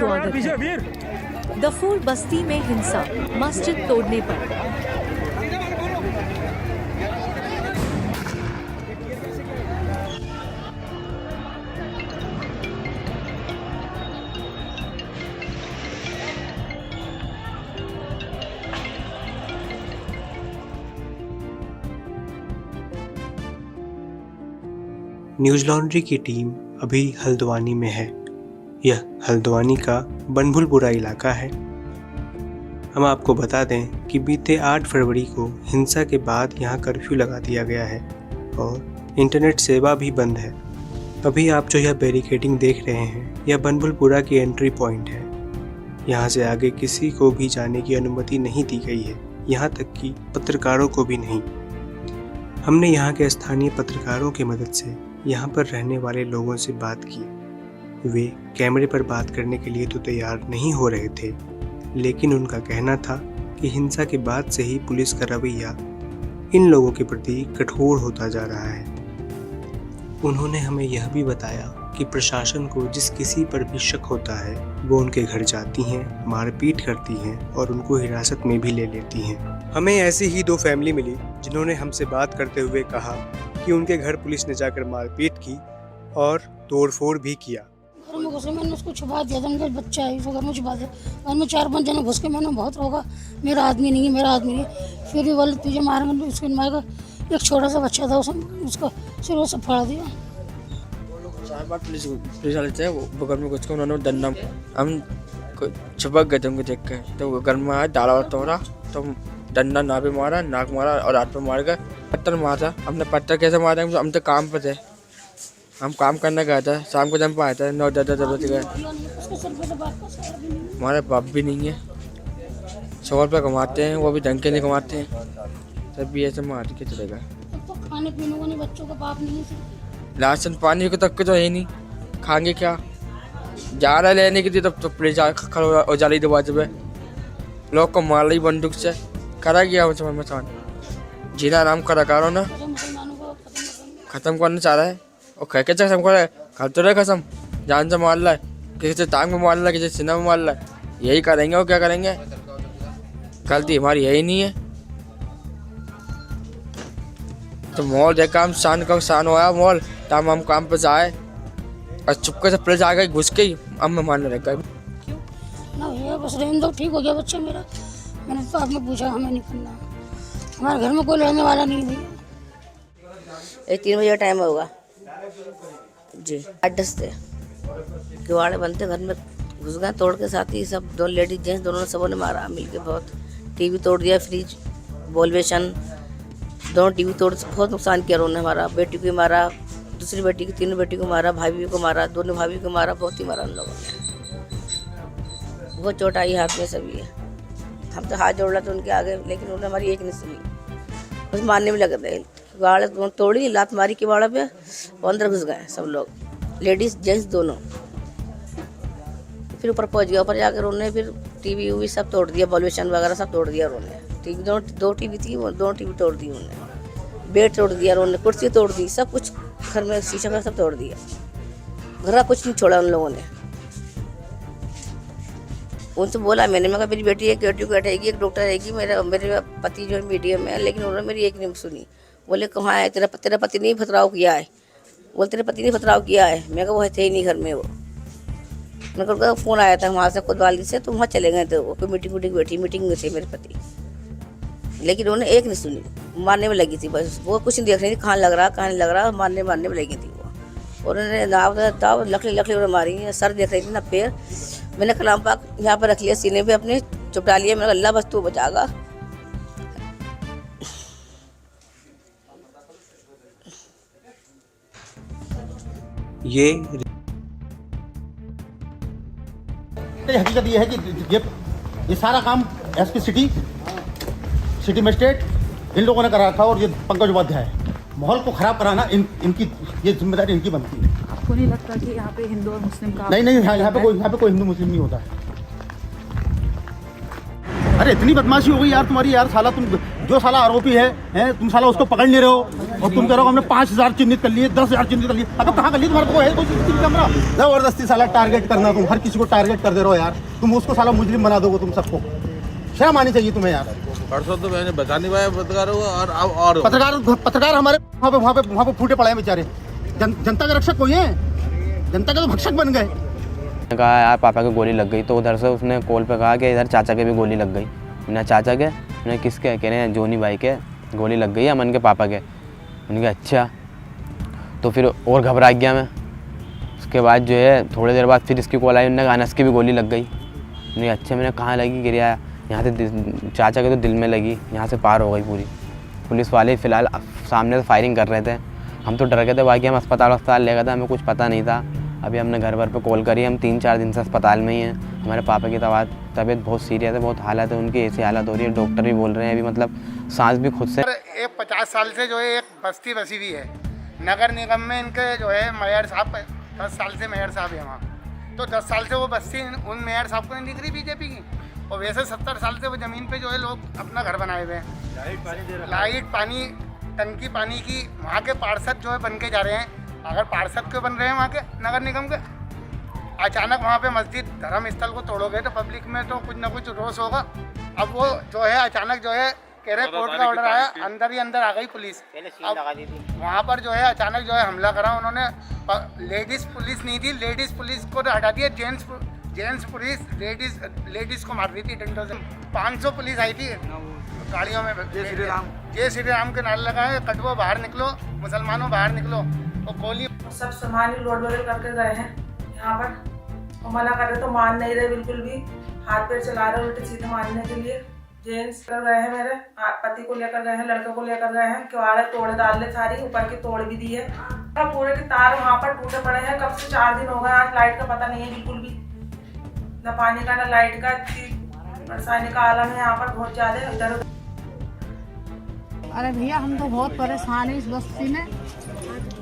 स्वागत है। दफूर बस्ती में हिंसा, मस्जिद तोड़ने पर। न्यूज़ लॉन्ड्री की टीम अभी हल्द्वानी में है। यह हल्द्वानी का बनभुलपुरा इलाका है। हम आपको बता दें कि बीते 8 फरवरी को हिंसा के बाद यहाँ कर्फ्यू लगा दिया गया है और इंटरनेट सेवा भी बंद है। अभी आप जो यह बैरिकेडिंग देख रहे हैं, यह बनभुलपुरा की एंट्री पॉइंट है। यहाँ से आगे किसी को भी जाने की अनुमति नहीं दी गई है, यहाँ तक कि पत्रकारों को भी नहीं। हमने यहाँ के स्थानीय पत्रकारों की मदद से यहाँ पर रहने वाले लोगों से बात की। वे कैमरे पर बात करने के लिए तो तैयार नहीं हो रहे थे, लेकिन उनका कहना था कि हिंसा के बाद से ही पुलिस का रवैया इन लोगों के प्रति कठोर होता जा रहा है। उन्होंने हमें यह भी बताया कि प्रशासन को जिस किसी पर भी शक होता है वो उनके घर जाती हैं, मारपीट करती हैं और उनको हिरासत में भी ले लेती हैं। हमें ऐसी ही 2 फैमिली मिली जिन्होंने हमसे बात करते हुए कहा कि उनके घर पुलिस ने जाकर मारपीट की और तोड़फोड़ भी किया। घर में घुसे, मैंने उसको छुपा दिया था, उनका बच्चा है, उसको घर में छुपा दिया। घर में 4-5 जने घुस के मैंने बहुत रोका, मेरा आदमी नहीं है, मेरा आदमी नहीं है। फिर भी बोले तुझे मारेंगे, उसको मारेगा। एक छोटा सा बच्चा था, उसका सिर वो सब फाड़ दिया। 4 बार पुलिस वाले थे, वो बगल में घुस के उन्होंने डंडा, हम छुपक गए थे उनको देख के। तो वो घर में आया, डाला और तोड़ा, तो डंडा ना पे मारा, नाक मारा और हाथ पे मार गए। पत्थर मारा। हमने पत्थर कैसे मारे? हम तो काम पे थे, हम काम करने गए थे, शाम को जब आए थे 9-10 बज गए। हमारे बाप भी नहीं है, 100 रुपये कमाते हैं, वो भी ढंग के नहीं कमाते हैं, तब भी ऐसे मार के चले गए। खाने पीने को नहीं, बच्चों का बाप नहीं है, राशन पानी को तक के तो है नहीं, खाएंगे क्या? जा रहा लेने के लिए तब तो पुलिस खड़ा जाली दरवाजे पे, लोग को मार रही बंदूक से। करा गया मसान जीना आराम करा करो ना, खत्म करना चाह रहा है और कह के खत्म कर रहा है। कर तो रहे कसम, जान से मार रहा है, किसी से टांग में मार रहा है, किसी से सीना में मार रहा है। यही करेंगे और क्या करेंगे? गलती हमारी यही नहीं है। तो मॉल देखा, हम शान होया मॉल, तब हम काम पे जाए और चुपके से पुलिस आ गई, घुस गई, अब मैं मारने लग गया। ना ये बस रहने दो, ठीक हो गया बच्चा मेरा। मैंने तो आपने पूछा, हमें नहीं करना, हमारे घर में कोई रहने वाला नहीं है। 3 बजे का टाइम होगा जी। 8-10 से किवाड़े बनते, घर में घुस गए, तोड़ के साथ ही सब 2 लेडीज जेंट्स दोनों ने, सबों ने मारा मिलके। बहुत टीवी तोड़ दिया, फ्रिज, वॉल बेसन, दोनों टीवी तोड़, बहुत नुकसान किया उन्होंने। हमारा बेटी को मारा, दूसरी बेटी की, 3 बेटी को मारा, भाभी को मारा, दोनों भाभी को मारा, बहुत ही मारा उन लोगों ने। बहुत चोट आई हाथ में सभी है। हम तो हाथ जोड़ रहे थे उनके आगे, लेकिन उन्होंने हमारी एक नहीं सुनी, बस मारने में लग रहे। गाड़ तोड़ी, लात मारी के बाड़ा पे, अंदर घुस गए सब लोग, लेडीज जेंट्स दोनों। फिर ऊपर पहुंच गया, ऊपर जाकर उन्होंने फिर टीवी वीवी सब तोड़ दिया, वॉल्यूशन वगैरह सब तोड़ दिया उन्होंने। टीवी 2 टीवी थी, वो 2 टीवी तोड़ दी उन्होंने, बेड तोड़ दिया उन्होंने, कुर्सी तोड़ दी, सब कुछ घर में शीशा का सब तोड़ दिया। घर का कुछ नहीं छोड़ा उन लोगों ने। उनसे बोला मैंने, मैं कहा मेरी बेटी एक बेटी को बैठेगी, एक डॉक्टर रहेगी, मेरे पति जो है मीडियम में है, लेकिन उन्होंने मेरी एक नहीं सुनी। बोले कहाँ है तेरा पति नहीं फतराव किया है? बोले तेरे पति ने फतराव किया है। मैं कहा वो थे ही नहीं घर में। वो मैं कहा फ़ोन आया था वहाँ से कोतवाली से, तो वहाँ चले गए थे, वो कोई मीटिंग में थे मेरे पति, लेकिन उन्होंने एक नहीं सुनी, मारने में लगी थी बस। वो कुछ नहीं देख रही थी, कहाँ लग रहा, मारने में लगी थी वो। उन्होंने दाव लकड़ी उन्होंने मारी है, सर देख रही थी ना पैर। मैंने कलाम पाक यहाँ पर रख लिया, सीने पे अपने चुपटा लिया। मैंने अल्लाह बस तू बचागा। ये हकीकत ये है कि ये सारा काम एसपी सिटी मजिस्ट्रेट इन लोगों ने करा रखा, और ये पंकज उपाध्याय, माहौल को खराब कराना इनकी ये जिम्मेदारी इनकी बनती है। आपको नहीं लगता कि यहाँ पे हिंदू और मुस्लिम का? नहीं, यहाँ पे कोई हिंदू मुस्लिम नहीं होता है। अरे इतनी बदमाशी हो गई यार तुम्हारी यार, साला तुम जो साला आरोपी है तुम साला उसको पकड़ नहीं रहे हो और तुम कह रहे हो हमने 5000 चिन्हित कर लिए, 10,000 चिन्हित कर लिए। अब कहाँ कर लिए तुम्हारे को है कोई सीसीटीवी कैमरा? जबरदस्ती साला टारगेट करना, तुम हर किसी को टारगेट कर दे रहे हो यार। तुम उसको साला मुजरिम बना दोगे, तुम सबको शर्म आनी चाहिए तुम्हें यार। परसों तो मैंने बता नहीं पाया पत्रकारों को और पत्रकार हमारे वहाँ पे फूटे पड़े हैं बेचारे। जनता के रक्षक कोई है? जनता के तो भक्षक बन गए। कहा यार पापा की गोली लग गई, तो उधर से उसने कॉल पे कहा कि इधर चाचा के भी गोली लग गई। मैंने चाचा के, मैंने किसके? कह रहे हैं जोनी भाई के गोली लग गई है, अमन के पापा के। मैंने कहा अच्छा, तो फिर और घबरा गया मैं। उसके बाद जो है थोड़ी देर बाद फिर इसकी कॉल आई, उन्होंने कहा अनस की भी गोली लग गई। मैंने अच्छा, मैंने कहाँ लगी? गिरा यहाँ से चाचा के तो दिल में लगी, यहाँ से पार हो गई पूरी। पुलिस वाले फ़िलहाल सामने से फायरिंग कर रहे थे, हम तो डर गए थे। बाकी हम अस्पताल ले गए थे, हमें कुछ पता नहीं था। अभी हमने घर भर पे कॉल करी, हम 3-4 दिन से अस्पताल में ही हैं। हमारे पापा की तबीयत बहुत सीरियस है, बहुत हालत है उनकी, ऐसी हालत हो रही है। डॉक्टर भी बोल रहे हैं अभी मतलब सांस भी खुद से। एक 50 साल से जो है एक बस्ती बसी हुई है नगर निगम में। इनके जो है मेयर साहब 10 साल से मेयर साहब है वहाँ, तो 10 साल से वो बस्ती उन मेयर साहब को नहीं दिख रही बीजेपी की। और वैसे 70 साल से वो ज़मीन पे जो है लोग अपना घर बनाए हुए हैं, लाइट पानी टंकी पानी की। वहाँ के पार्षद जो है बन के जा रहे हैं। अगर पार्षद क्यों बन रहे हैं वहाँ के नगर निगम के? अचानक वहाँ पे मस्जिद धर्म स्थल को तोड़ोगे तो पब्लिक में तो कुछ ना कुछ रोष होगा। अब वो जो है अचानक जो है कह रहे कोर्ट का ऑर्डर आया, अंदर ही अंदर आ गई पुलिस। अब वहाँ पर जो है अचानक जो है हमला करा उन्होंने। लेडीज़ पुलिस नहीं थी, लेडीज़ पुलिस को हटा दिया, जेंट्स पुलिस लेडीज़ को मार दी थी डंडों से। 500 पुलिस आई थी गाड़ियों में। जय श्री राम के नारे लगाए, कटवो बाहर निकलो, मुसलमानों बाहर निकलो। और गोली सब सामान ही लोड वोड करके गए हैं यहाँ पर, और मना कर रहे तो मान नहीं रहे बिल्कुल भी, हाथ पैर चला रहे उल्टे सीधे मारने के लिए। जेंट्स कर गए हैं, मेरे पति को लेकर गए हैं, लड़के को लेकर गए हैं, किवाड़े तोड़ डालने सारी, ऊपर की तोड़ भी दी है। पूरे के तार वहाँ पर टूटे पड़े हैं, कब से 4 दिन हो गए। आज लाइट का पता नहीं है बिल्कुल भी, न पानी का न लाइट का। परेशानी का आलम है यहाँ पर बहुत ज्यादा। इधर अरे भैया हम तो बहुत परेशान है इस बस्ती में।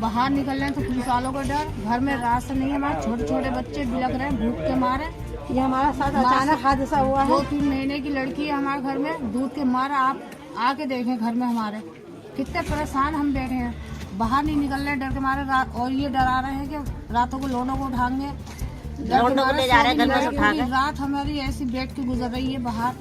बाहर निकल रहे हैं तो पुलिस वालों का डर, घर में राशन नहीं है। हमारे छोटे छोटे बच्चे बिलक रहे हैं भूख के मारे। ये हमारा साथ अचानक हादसा हुआ है। 2-3 महीने की लड़की है हमारे घर में, दूध के मारे। आप आके देखें घर में हमारे कितने परेशान हम बैठे हैं, बाहर नहीं निकल रहे डर के मारे। और ये डरा रहे हैं कि रातों को लोगों को उठाएंगे, रात हमारी ऐसी बैठ के गुजर रही है। बाहर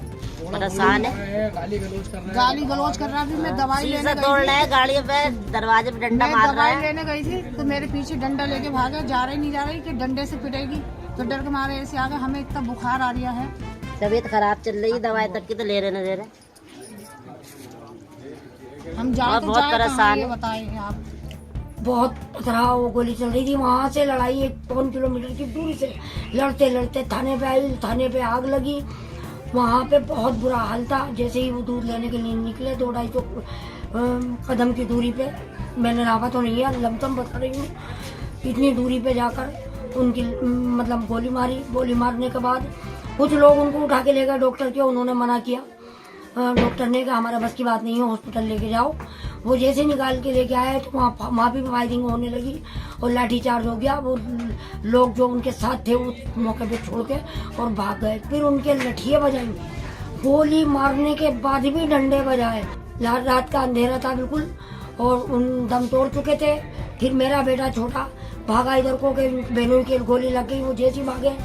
परेशान है, गाली गलौज कर रहा है। मैं दवाई लेने तोड़ रहे हैं गाड़ियों पे, दरवाजे पे डंडा मार रहा है। दवाई लेने गई थी तो मेरे पीछे डंडा लेके भागे, जा रही नहीं जा रही कि डंडे से पिटेगी, तो डर के मारे ऐसे आ गए। हमें इतना बुखार आ रहा है, तबीयत खराब चल रही है, दवाई तक की तो ले रहे। हम जाए तो बहुत परेशान है। बताएं आप। बहुत खतरा, वो गोली चल रही थी वहाँ से। लड़ाई 1-2 किलोमीटर की दूरी से लड़ते लड़ते थाने पे आई, थाने पे आग लगी। वहाँ पे बहुत बुरा हाल था। जैसे ही वो दूध लेने के लिए निकले 200-250 कदम की दूरी पे, मैंने नापा तो नहीं है, लमसम बता रही हूँ, इतनी दूरी पे जाकर उनकी मतलब गोली मारी। गोली मारने के बाद कुछ लोग उनको उठा के ले गए डॉक्टर के, उन्होंने मना किया। डॉक्टर ने कहा हमारा बस की बात नहीं है, हॉस्पिटल लेके जाओ। वो जैसे निकाल के लेके आए तो वहाँ भी फायरिंग होने लगी और लाठीचार्ज हो गया। वो लोग जो उनके साथ थे उस मौके पे छोड़ के और भाग गए। फिर उनके लठिए बजाई, गोली मारने के बाद भी डंडे बजाए। रात का अंधेरा था बिल्कुल और उन दम तोड़ चुके थे। फिर मेरा बेटा छोटा भागा इधर को के बहनों की गोली लग गई। वो जैसे भागे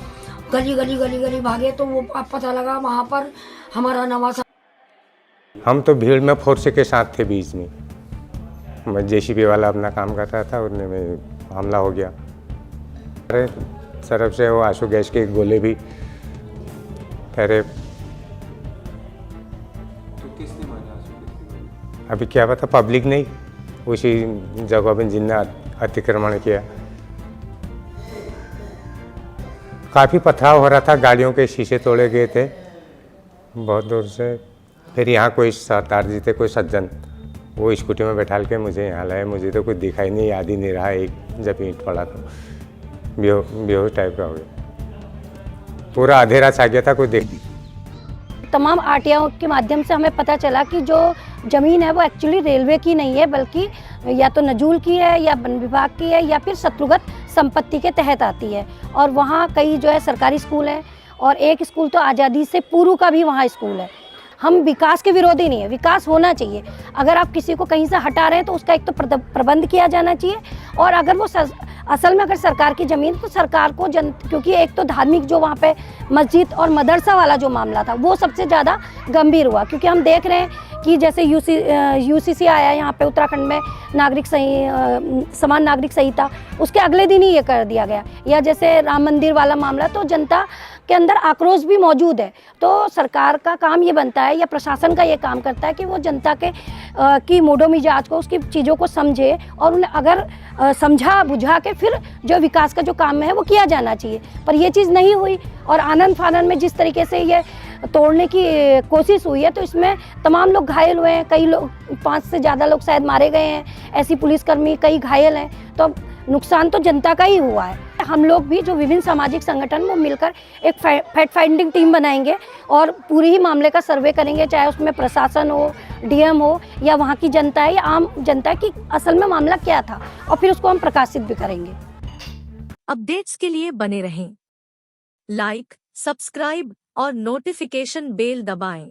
गली भागे तो वो पता लगा वहाँ पर हमारा नवासा। हम तो भीड़ में फोर्स के साथ थे, बीच में मैं जेसीबी वाला अपना काम कर रहा था, उनमें में हमला हो गया। अरे तरफ से वो आंसू गैस के गोले भी अरे तो किसने मारा? अभी क्या पता, पब्लिक नहीं, उसी जगह पे जिन्ना अतिक्रमण किया। काफ़ी पथराव हो रहा था, गाड़ियों के शीशे तोड़े गए थे बहुत दूर से। फिर यहाँ कोई सरदार जी थे, कोई सज्जन, वो स्कूटी में बैठाल के मुझे यहाँ लाए। मुझे तो कुछ दिखाई नहीं, याद ही नहीं रहा। एक जब ईंट पड़ा तो बेहोश टाइप का हो गया, पूरा अंधेरा छा गया था, कोई देख। तमाम आरटीआई के माध्यम से हमें पता चला कि जो ज़मीन है वो एक्चुअली रेलवे की नहीं है, बल्कि या तो नजूल की है या वन विभाग की है या फिर शत्रुगत संपत्ति के तहत आती है। और वहाँ कई जो है सरकारी स्कूल हैं और एक स्कूल तो आज़ादी से पूर्व का भी वहाँ स्कूल है। हम विकास के विरोधी नहीं है, विकास होना चाहिए। अगर आप किसी को कहीं से हटा रहे हैं तो उसका एक तो प्रबंध किया जाना चाहिए, और अगर वो असल में अगर सरकार की ज़मीन, तो सरकार को क्योंकि एक तो धार्मिक जो वहाँ पे मस्जिद और मदरसा वाला जो मामला था वो सबसे ज़्यादा गंभीर हुआ, क्योंकि हम देख रहे हैं कि जैसे यूसीसी आया यहाँ पे उत्तराखंड में, समान नागरिक संहिता, उसके अगले दिन ही ये कर दिया गया, या जैसे राम मंदिर वाला मामला, तो जनता के अंदर आक्रोश भी मौजूद है। तो सरकार का काम ये बनता है, या प्रशासन का ये काम करता है कि वो जनता के की मूडो मिजाज को, उसकी चीज़ों को समझे, और उन्हें अगर समझा बुझा के फिर जो विकास का जो काम है वो किया जाना चाहिए। पर ये चीज़ नहीं हुई, और आनंद फानन में जिस तरीके से ये तोड़ने की कोशिश हुई है, तो इसमें तमाम लोग घायल हुए हैं, कई लोग 5 से ज़्यादा लोग शायद मारे गए हैं, ऐसी पुलिसकर्मी कई घायल हैं। तो नुकसान तो जनता का ही हुआ है। हम लोग भी जो विभिन्न सामाजिक संगठन वो मिलकर एक फैक्ट फाइंडिंग टीम बनाएंगे और पूरी ही मामले का सर्वे करेंगे, चाहे उसमें प्रशासन हो, डीएम हो, या वहाँ की जनता है, या आम जनता की असल में मामला क्या था, और फिर उसको हम प्रकाशित भी करेंगे। अपडेट्स के लिए बने रहें, लाइक, सब्सक्राइब और नोटिफिकेशन बेल दबाएं।